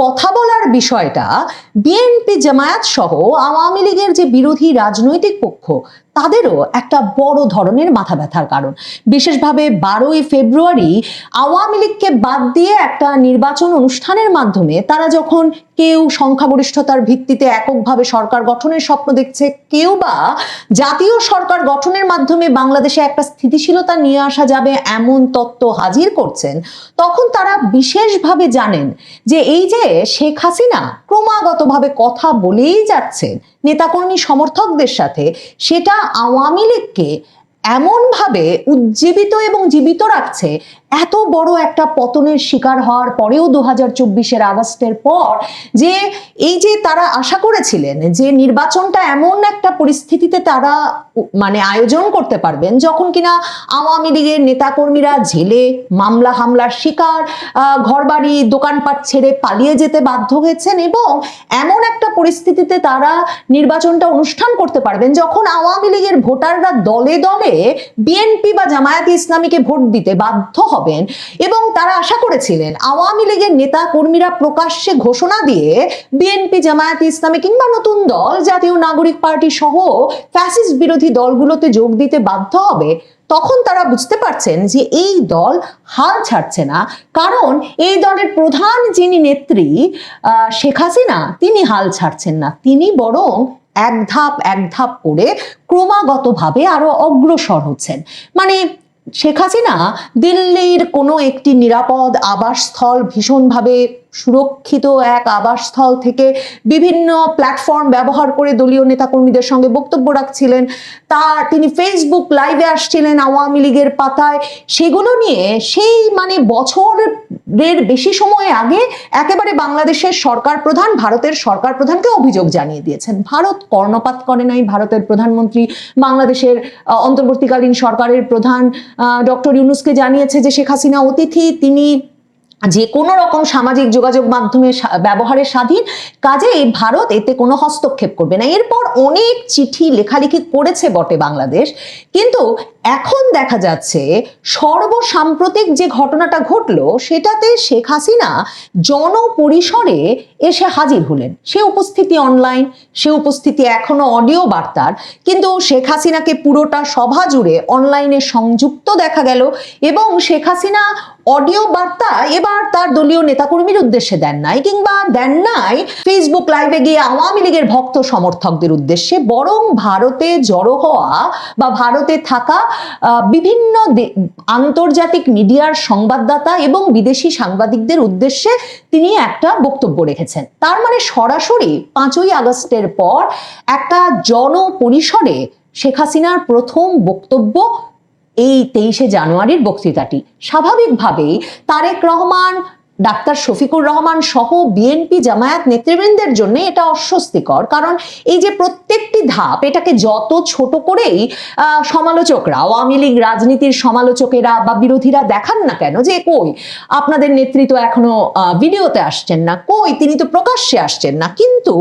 কথা বলার বিষয়টা বিএনপি জামায়াত সহ আওয়ামী লীগের যে বিরোধী রাজনৈতিক পক্ষ তাদেরও একটা বড় ধরনের মাথা ব্যথার কারণ। বিশেষভাবে 12ই ফেব্রুয়ারি আওয়ামী লীগকে বাদ দিয়ে একটা নির্বাচন অনুষ্ঠানের মাধ্যমে তারা যখন কেউ সংখ্যাগরিষ্ঠতার ভিত্তিতে এককভাবে সরকার গঠনের স্বপ্ন দেখছে, কেউ বা জাতীয় সরকার গঠনের মাধ্যমে বাংলাদেশে একটা স্থিতিশীলতা নিয়ে আসা যাবে এমন তত্ত্ব হাজির করছেন, তখন তারা বিশেষভাবে জানেন যে এই যে শেখ হাসিনা ক্রমাগতভাবে কথা বলেই যাচ্ছেন নেতাকর্মী সমর্থকদের সাথে, সেটা আওয়ামী লীগকে এমনভাবে উজ্জীবিত এবং জীবিত রাখছে। এত বড় একটা পতনের শিকার হওয়ার পরেও 2024-এর আগস্টের পর যে এই যে তারা আশা করেছিলেন যে নির্বাচনটা এমন একটা পরিস্থিতিতে তারা আয়োজন করতে পারবেন যখন কিনা আওয়ামী লীগের নেতাকর্মীরা জেলে মামলা হামলার শিকার, ঘরবাড়ি দোকানপাট ছেড়ে পালিয়ে যেতে বাধ্য হয়েছেন, এবং এমন একটা পরিস্থিতিতে তারা নির্বাচনটা অনুষ্ঠান করতে পারবেন যখন আওয়ামী লীগের ভোটাররা দলে দলে বিএনপি বা জামায়াতে ইসলামীকে ভোট দিতে বাধ্য হবেন। এবং তারা আশা করেছিলেন আওয়ামী লীগের নেতা কর্মীরা প্রকাশ্যে ঘোষণা দিয়ে বিএনপি জামায়াতে ইসলামী কিংবা নতুন দল জাতীয় নাগরিক পার্টি সহ ফ্যাসিস্ট বিরোধী দলগুলোতে যোগ দিতে বাধ্য হবে। তখন তারা বুঝতে পারছেন যে এই দল হাল ছাড়ছে না, কারণ এই দলের প্রধান যিনি নেত্রী শেখ হাসিনা, তিনি হাল ছাড়ছেন না, তিনি বরং এক ধাপ করে ক্রমাগতভাবে আরো অগ্রসর হচ্ছেন। শেখ হাসিনা দিল্লির কোনো একটি নিরাপদ আবাসস্থল, ভীষণভাবে সুরক্ষিত এক আবাসস্থল থেকে বিভিন্ন প্ল্যাটফর্ম ব্যবহার করে দলীয় নেতাকর্মীদের সঙ্গে বক্তব্য রাখছিলেন। তিনি ফেসবুক লাইভে আসছিলেন আওয়ামী লীগের পাতায়, সেগুলো নিয়ে সেই বছরের বেশি সময় আগে একেবারে বাংলাদেশের সরকার প্রধান, ভারতের সরকার প্রধানকে অভিযোগ জানিয়ে দিয়েছেন। ভারত কর্ণপাত করে নাই। ভারতের প্রধানমন্ত্রী বাংলাদেশের অন্তর্বর্তীকালীন সরকারের প্রধান ডক্টর ইউনূসকে জানিয়েছে যে শেখ হাসিনা অতিথি, তিনি যে কোনো রকম সামাজিক যোগাযোগ মাধ্যমে ব্যবহারের স্বাধীন, কাজেই ভারত এতে কোনো হস্তক্ষেপ করবে না। এরপর অনেক চিঠি লেখালেখি করেছে বটে বাংলাদেশ, কিন্তু এখন দেখা যাচ্ছে সর্বসাম্প্রতিক যে ঘটনাটা ঘটলো সেটাতে শেখ হাসিনা জনপরিসরে এসে হাজির হলেন। সে উপস্থিতি অনলাইন, সে উপস্থিতি এখনো অডিও বার্তার, কিন্তু শেখ হাসিনাকে পুরোটা সভা জুড়ে অনলাইনে সংযুক্ত দেখা গেল। এবং শেখ হাসিনা অডিও বার্তা এবার তার দলীয় নেতাকর্মীর উদ্দেশ্যে দেন নাই, কিংবা দেন নাই ফেসবুক লাইভে গিয়ে আওয়ামী লীগের ভক্ত সমর্থকদের উদ্দেশ্যে, বরং ভারতে জড়ো হওয়া বা ভারতে থাকা বিভিন্ন আন্তর্জাতিক মিডিয়ার সংবাদদাতা এবং বিদেশি সাংবাদিকদের উদ্দেশ্যে তিনি একটা বক্তব্য রেখেছেন। তার সরাসরি 5ই আগস্টের পর একটা জনপরিসরে শেখ হাসিনার প্রথম বক্তব্য এই 23শে জানুয়ারির বক্তৃতাটি। স্বাভাবিকভাবেই তারেক রহমান, ডাক্তার শফিকুর রহমান সহ বিএনপি জামায়াত নেতৃবৃন্দের জন্য এটা অস্বস্তিকর, কারণ এই যে প্রত্যেকটি ধাপ, এটাকে যত ছোট করেই সমালোচকরা, আওয়ামী লীগ রাজনীতির সমালোচকেরা বা বিরোধীরা দেখান না কেন যে কই আপনাদের নেতৃত্ব এখনো ভিডিওতে আসছেন না, কই তিনি তো প্রকাশ্যে আসছেন না, কিন্তু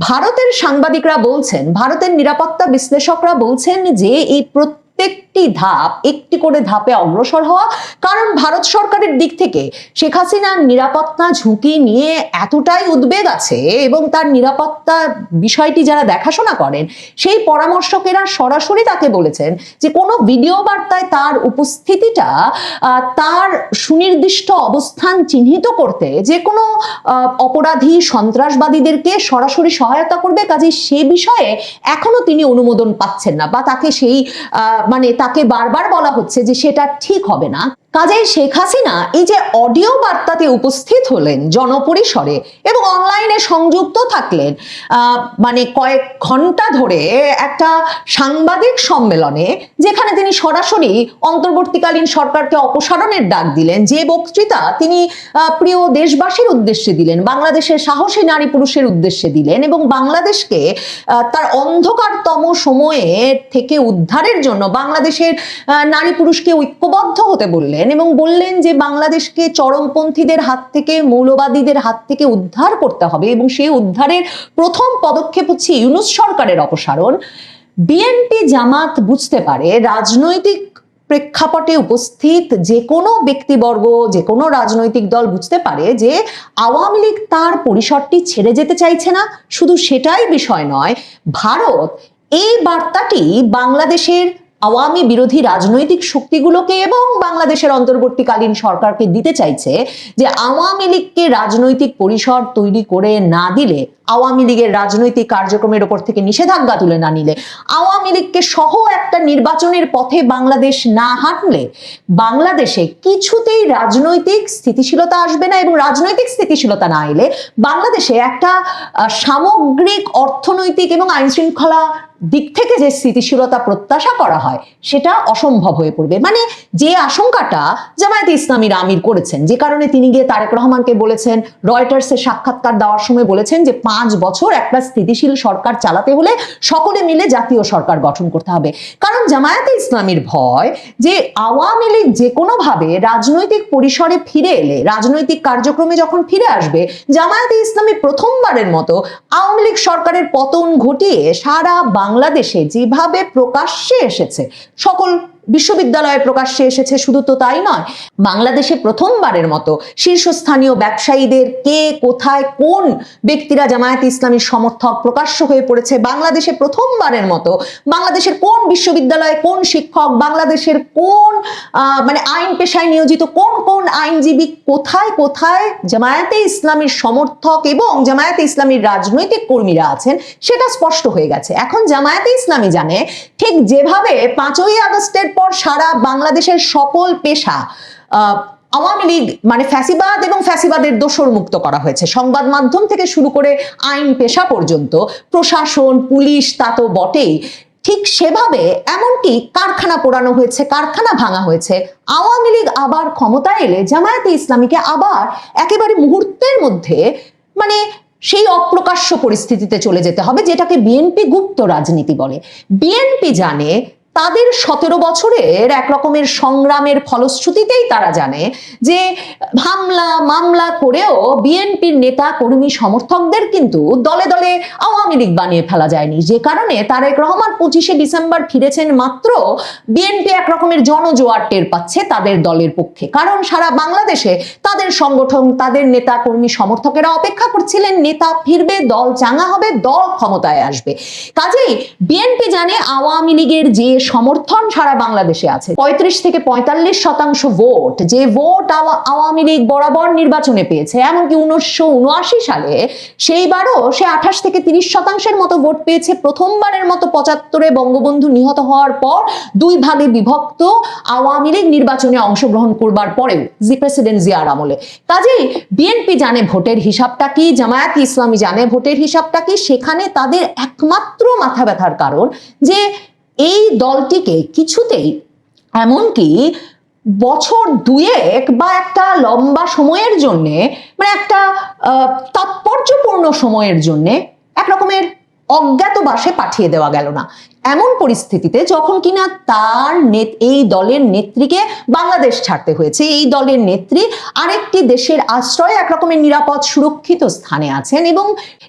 ভারতের সাংবাদিকরা বলছেন, ভারতের নিরাপত্তা বিশ্লেষকরা বলছেন যে এই প্রত্যেকটি ধাপ একটি করে ধাপে অগ্রসর হওয়া, কারণ ভারত সরকারের দিক থেকে শেখ হাসিনার নিরাপত্তা ঝুঁকি নিয়ে এতটাই উদ্বেগ আছে এবং তার নিরাপত্তা বিষয়টি যারা দেখাশোনা করেন সেই পরামর্শকেরা সরাসরি তাকে বলেছেন যে কোনো ভিডিও বার্তায় তার উপস্থিতিটা তার সুনির্দিষ্ট অবস্থান চিহ্নিত করতে যে কোনো অপরাধী সন্ত্রাসবাদীদেরকে সরাসরি সহায়তা করবে, কাজে সে বিষয়ে এখনো তিনি অনুমোদন পাচ্ছেন না, বা তাকে সেই তাকে বারবার বলা হচ্ছে যে সেটা ঠিক হবে না। কাজেই শেখ হাসিনা এই যে অডিও বার্তাতে উপস্থিত হলেন জনপরিসরে এবং অনলাইনে সংযুক্ত থাকলেন কয়েক ঘন্টা ধরে একটা সাংবাদিক সম্মেলনে, যেখানে তিনি সরাসরি অন্তর্বর্তীকালীন সরকারকে অপসারণের ডাক দিলেন, যে বক্তৃতা তিনি প্রিয় দেশবাসীর উদ্দেশ্যে দিলেন, বাংলাদেশের সাহসী নারী পুরুষের উদ্দেশ্যে দিলেন এবং বাংলাদেশকে তার অন্ধকারতম সময়ে থেকে উদ্ধারের জন্য বাংলাদেশের নারী পুরুষকে ঐক্যবদ্ধ হতে বললেন এবং বললেন যে বাংলাদেশকে চরমপন্থীদের হাত থেকে, মৌলবাদীদের হাত থেকে উদ্ধার করতে হবে এবং সেই উদ্ধারের প্রথম পদক্ষেপ হচ্ছে ইউনূস সরকারের অপসারণ। বিএনপি জামাত বুঝতে পারে রাজনৈতিক প্রেক্ষাপটে উপস্থিত যে কোনো ব্যক্তিবর্গ, যে কোনো রাজনৈতিক দল বুঝতে পারে যে আওয়ামী লীগ তার পরিসরটি ছেড়ে যেতে চাইছে না। শুধু সেটাই বিষয় নয়, ভারত এই বার্তাটি বাংলাদেশের আওয়ামী বিরোধী রাজনৈতিক শক্তিগুলোকে এবং বাংলাদেশের অন্তর্বর্তীকালীন সরকারকে দিতে চাইছে যে আওয়ামী লীগকে রাজনৈতিক পরিসর তৈরি করে না দিলে, আওয়ামী লীগের রাজনৈতিক কার্যক্রমের ওপর থেকে নিষেধাজ্ঞা তুলে না নিলে, আওয়ামী লীগকে সহ একটা নির্বাচনের পথে বাংলাদেশ না হাঁটলে বাংলাদেশে কিছুতেই রাজনৈতিক স্থিতিশীলতা আসবে না। এবং রাজনৈতিক স্থিতিশীলতা না এলে বাংলাদেশে একটা সামগ্রিক অর্থনৈতিক এবং আইন শৃঙ্খলা দিক থেকে যে স্থিতিশীলতা প্রত্যাশা করা হয় সেটা অসম্ভব হয়ে পড়বে। মানে যে আশঙ্কাটা জামায়াতে ইসলামীর আমির করেছেন, যে কারণে তিনি গিয়ে তারেক রহমানকে বলেছেন, রয়টার্সের সাক্ষাৎকার দেওয়ার সময় বলেছেন যে 5 বছর একটা স্থিতিশীল সরকার চালাতে হলে সকলে মিলে জাতীয় সরকার গঠন করতে হবে। কারণ জামায়াতে ইসলামীর ভয় যে আওয়ামী লীগ যে কোনোভাবে রাজনৈতিক পরিসরে ফিরে এলে, রাজনৈতিক কার্যক্রমে যখন ফিরে আসবে, জামায়াতে ইসলামী প্রথমবারের মতো আওয়ামী লীগ সরকারের পতন ঘটিয়ে সারা বাংলাদেশে যেভাবে প্রকাশ্যে এসেছে, সকল বিশ্ববিদ্যালয়ে প্রকাশ্যে এসেছে, শুধু তো তাই নয়, বাংলাদেশে প্রথমবারের মতো শীর্ষস্থানীয় ব্যবসায়ীদের কে কোথায় কোন ব্যক্তিরা জামায়াতে ইসলামীর সমর্থক প্রকাশ্য হয়ে পড়েছে, বাংলাদেশে প্রথমবারের মতো বাংলাদেশের কোন বিশ্ববিদ্যালয়ে কোন শিক্ষক, বাংলাদেশের কোন মানে আইন পেশায় নিয়োজিত কোন কোন আইনজীবী কোথায় কোথায় জামায়াতে ইসলামীর সমর্থক এবং জামায়াতে ইসলামীর রাজনৈতিক কর্মীরা আছেন সেটা স্পষ্ট হয়ে গেছে। এখন জামায়াতে ইসলামী জানে ঠিক যেভাবে 5ই আগস্টের পর সারা বাংলাদেশের সকল পেশা আওয়ামী লীগ মানে ফ্যাসিবাদ এবং ফ্যাসিবাদের দোসর মুক্ত করা হয়েছে, সংবাদ মাধ্যম থেকে শুরু করে আইন পেশা পর্যন্ত, প্রশাসন, পুলিশ তা তো বটেই, ঠিক সেভাবে এমনকি কারখানা পোড়ানো হয়েছে, কারখানা ভাঙা হয়েছে। আওয়ামী লীগ আবার ক্ষমতায় এলে জামায়াতে ইসলামীকে আবার একেবারে মুহূর্তের মধ্যে মানে সেই অপ্রকাশ্য পরিস্থিতিতে চলে যেতে হবে, যেটাকে বিএনপি গুপ্ত রাজনীতি বলে। বিএনপি জানে তাদের 17 বছরের এক রকমের সংগ্রামের ফলশ্রুতিতেই তারা জানে যে হামলা মামলা করেও বিএনপির নেতা কর্মী সমর্থকদের কিন্তু দলে দলে আওয়ামী লীগ বানিয়ে ফেলা যায়নি, যে কারণে তারেক রহমান 25শে ডিসেম্বর ফিরেছেন মাত্র বিএনপি এক রকমের জনজোয়ার টের পাচ্ছে তাদের দলের পক্ষে। কারণ সারা বাংলাদেশে তাদের সংগঠন, তাদের নেতা কর্মী সমর্থকেরা অপেক্ষা করছিলেন নেতা ফিরবে, দল চাঙ্গা হবে, দল ক্ষমতায় আসবে। কাজেই বিএনপি জানে আওয়ামী লীগের যে সমর্থন সারা বাংলাদেশে আছে, 35 থেকে 45% ভোট, যে ভোট আওয়ামী লীগ বরাবর নির্বাচনে পেয়েছে, এমনকি 1979 সালে সেইবারও সে 28 থেকে 30% মতো ভোট পেয়েছে। প্রথমবারের মতো 75-এ বঙ্গবন্ধু নিহত হওয়ার পর 2 ভাগে বিভক্ত আওয়ামী লীগ নির্বাচনে অংশগ্রহণ করবার পরেও প্রেসিডেন্ট জিয়ার আমলে। কাজেই বিএনপি জানে ভোটের হিসাবটা কি, জামায়াত ইসলামী জানে ভোটের হিসাবটা কি। সেখানে তাদের একমাত্র মাথা ব্যথার কারণ যে এই দলটিকে কিছুতেই, এমনকি বছর 2 বা একটা লম্বা সময়ের জন্য, মানে একটা তাৎপর্যপূর্ণ সময়ের জন্য এক রকমের অজ্ঞাতবাসে পাঠিয়ে দেওয়া গেল না। এমন পরিস্থিতিতে যখন কিনা তার এই দলের নেত্রীকে বাংলাদেশ ছাড়তে হয়েছে, এই দলের নেত্রী আরেকটি দেশের আশ্রয়ে এক রকমের নিরাপদ সুরক্ষিত স্থানে আছেন এবং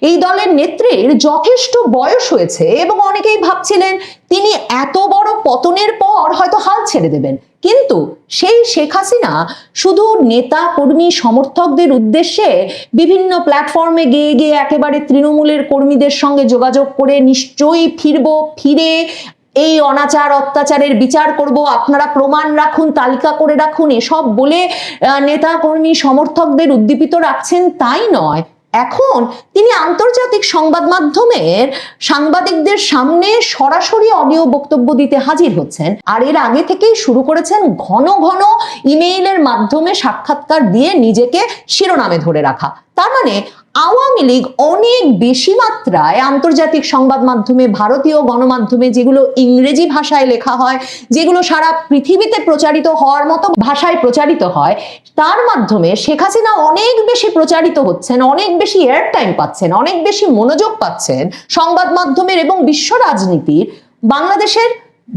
এই দলের নেত্রীর যথেষ্ট বয়স হয়েছে এবং অনেকেই ভাবছিলেন তিনি এত বড় পতনের পর হয়তো হাল ছেড়ে দেবেন। কিন্তু সেই শেখ হাসিনা শুধু নেতা কর্মী সমর্থকদের উদ্দেশ্যে বিভিন্ন প্ল্যাটফর্মে গিয়ে গিয়ে একেবারে তৃণমূলের কর্মীদের সঙ্গে যোগাযোগ করে নিশ্চয়ই ফিরবো, ফিরে এই অনাচার অত্যাচারের বিচার করব, আপনারা প্রমাণ রাখুন, তালিকা করে রাখুন, এসব বলে নেতা কর্মী সমর্থকদের উদ্দীপিত রাখছেন তাই নয়। এখন তিনি আন্তর্জাতিক সংবাদ মাধ্যমের সাংবাদিকদের সামনে সরাসরি অডিও বক্তব্য দিতে হাজির হচ্ছেন। আর এর আগে থেকেই শুরু করেছেন ঘন ঘন ইমেইলের মাধ্যমে সাক্ষাৎকার দিয়ে নিজেকে শিরোনামে ধরে রাখা। তার মানে আওয়ামী লীগ অনেক বেশি মাত্রায় আন্তর্জাতিক সংবাদ মাধ্যমে, ভারতীয় গণমাধ্যমে যেগুলো ইংরেজি ভাষায় লেখা হয়, যেগুলো সারা পৃথিবীতে প্রচারিত হওয়ার মতো ভাষায় প্রচারিত হয়, তার মাধ্যমে শেখ হাসিনা অনেক বেশি প্রচারিত হচ্ছেন, অনেক বেশি এয়ার টাইম পাচ্ছেন, অনেক বেশি মনোযোগ পাচ্ছেন সংবাদ মাধ্যমের এবং বিশ্ব রাজনীতির। বাংলাদেশের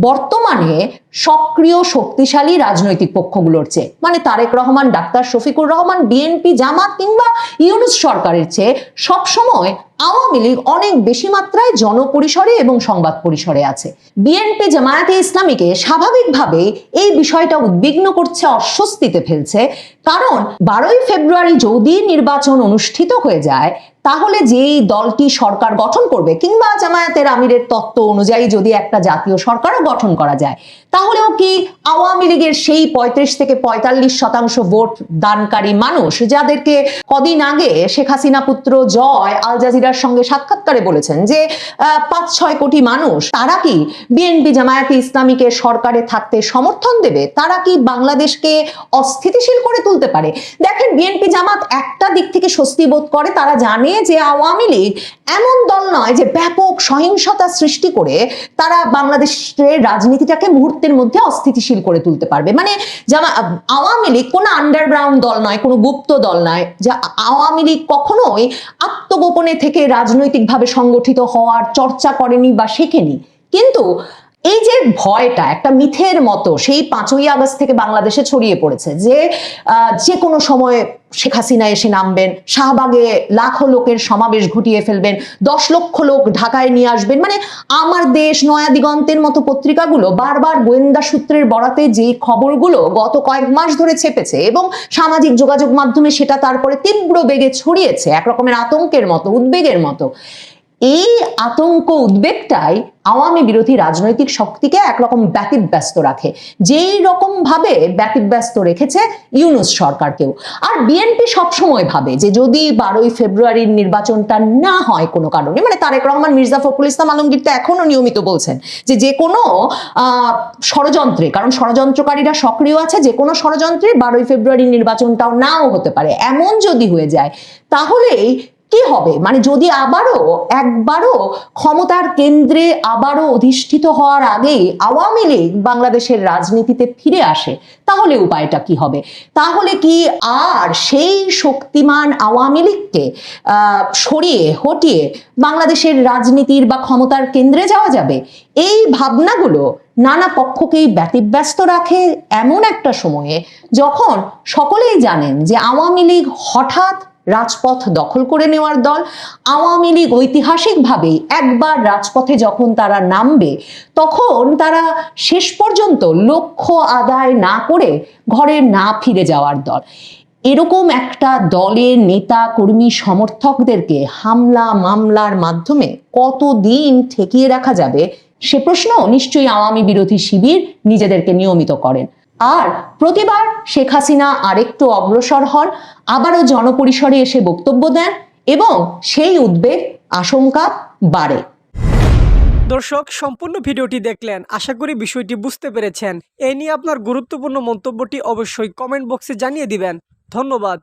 বর্তমানে সক্রিয় শক্তিশালী রাজনৈতিক পক্ষগুলোর চেয়ে, মানে তারেক রহমান, ডাক্তার শফিকুর রহমান, বিএনপি, জামাত কিংবা ইউনূস সরকারের চেয়ে সবসময় আওয়ামী লীগ অনেক বেশি মাত্রায় জনপরিসরে এবং সংবাদ পরিসরে আছে। বিএনপি জামায়াতে ইসলামীকে স্বাভাবিকভাবে এই বিষয়টা উদ্বিগ্ন করছে, অস্বস্তিতে ফেলছে। কারণ 12ই ফেব্রুয়ারি যদি নির্বাচন অনুষ্ঠিত হয়ে যায়, তাহলে যেই দলটি সরকার গঠন করবে কিংবা জামায়াতের আমিরের তত্ত্ব অনুযায়ী যদি একটা জাতীয় সরকারও গঠন করা যায়, তাহলেও কি আওয়ামী লীগের সেই 35 থেকে 45% ভোট দানকারী মানুষ, যাদেরকে কদিন আগে শেখ হাসিনা পুত্র জয় আল জাজিরার সঙ্গে সাক্ষাৎকারে বলেছেন যে 5-6 কোটি মানুষ, তারা কি বিএনপি জামায়াতে ইসলামীকে সরকারে থাকতে সমর্থন দেবে? তারা কি বাংলাদেশকে অস্থিতিশীল করে তুলতে পারে? দেখেন, বিএনপি জামাত একটা দিক থেকে স্বস্তি বোধ করে, তারা জানে যে আওয়ামী লীগ এমন দল নয় যে ব্যাপক সহিংসতা সৃষ্টি করে তারা বাংলাদেশের রাজনীতিটাকে মুহূর্তের মধ্যে অস্থিতিশীল করে তুলতে পারবে। মানে আওয়ামী লীগ কোনো আন্ডারগ্রাউন্ড দল নয়, কোনো গুপ্ত দল নয়। যা আওয়ামী লীগ কখনোই আত্মগোপনে থেকে রাজনৈতিকভাবে সংগঠিত হওয়ার চর্চা করেনি বা শেখেনি। কিন্তু এই যে ভয়টা একটা মিথের মতো সেই 5ই আগস্ট থেকে বাংলাদেশে ছড়িয়ে পড়েছে যে কোনো সময় শেখ হাসিনা এসে নামবেন, শাহবাগে লাখো লোকের সমাবেশ ঘটিয়ে ফেলবেন, 10 লক্ষ লোক ঢাকায় নিয়ে আসবেন। মানে আমার দেশ, নয়া দিগন্তের মতো পত্রিকাগুলো বারবার গোয়েন্দা সূত্রের বরাতে যে খবরগুলো গত কয়েক মাস ধরে ছেপেছে এবং সামাজিক যোগাযোগ মাধ্যমে সেটা তারপরে তীব্র বেগে ছড়িয়েছে, একরকমের আতঙ্কের মতো, উদ্বেগের মতো। এই আতঙ্ক উদ্বেগটাই আওয়ামী বিরোধী রাজনৈতিক শক্তিকে একরকম ব্যতিব্যস্ত রাখে, যেই রকম ভাবে ব্যতিব্যস্ত রেখেছে ইউনূস সরকারকেও। আর বিএনপি সবসময় ভাবে যে যদি 12ই ফেব্রুয়ারির নির্বাচনটা না হয় কোনো কারণে, মানে তারেক রহমান, মির্জা ফখরুল ইসলাম আলমগীর তো এখনো নিয়মিত বলছেন যে কোনো ষড়যন্ত্রে, কারণ ষড়যন্ত্রকারীরা সক্রিয় আছে, যে কোনো ষড়যন্ত্রে 12ই ফেব্রুয়ারির নির্বাচনটাও নাও হতে পারে। এমন যদি হয়ে যায়, তাহলেই কি হবে? মানে যদি একবারও ক্ষমতার কেন্দ্রে আবারও অধিষ্ঠিত হওয়ার আগেই আওয়ামী লীগ বাংলাদেশের রাজনীতিতে ফিরে আসে, তাহলে উপায়টা কি হবে? তাহলে কি আর সেই শক্তিমান আওয়ামী লীগকে সরিয়ে হটিয়ে বাংলাদেশের রাজনীতির বা ক্ষমতার কেন্দ্রে যাওয়া যাবে? এই ভাবনাগুলো নানা পক্ষকেই ব্যতিব্যস্ত রাখে এমন একটা সময়ে, যখন সকলেই জানেন যে আওয়ামী লীগ হঠাৎ রাজপথ দখল করে নেওয়ার দল। আওয়ামী লীগ ঐতিহাসিকভাবেই একবার রাজপথে যখন তারা নামবে, তখন তারা শেষ পর্যন্ত লক্ষ্য আদায় না করে ঘরে না ফিরে যাওয়ার দল। এরকম একটা দলের নেতা কর্মী সমর্থকদেরকে হামলা মামলার মাধ্যমে কতদিন ঠেকিয়ে রাখা যাবে, সে প্রশ্ন নিশ্চয়ই আওয়ামী বিরোধী শিবির নিজেদেরকে নিয়মিত করেন। আর প্রতিবার শেখ হাসিনা আরেকটু অগ্রসর হন, আবারও জনপরিসরে এসে বক্তব্য দেন এবং সেই উদ্বেগ, আশঙ্কা বাড়ে। দর্শক, সম্পূর্ণ ভিডিওটি দেখলেন, আশা করি বিষয়টি বুঝতে পেরেছেন। এই নিয়ে আপনার গুরুত্বপূর্ণ মন্তব্যটি অবশ্যই কমেন্ট বক্সে জানিয়ে দিবেন। ধন্যবাদ।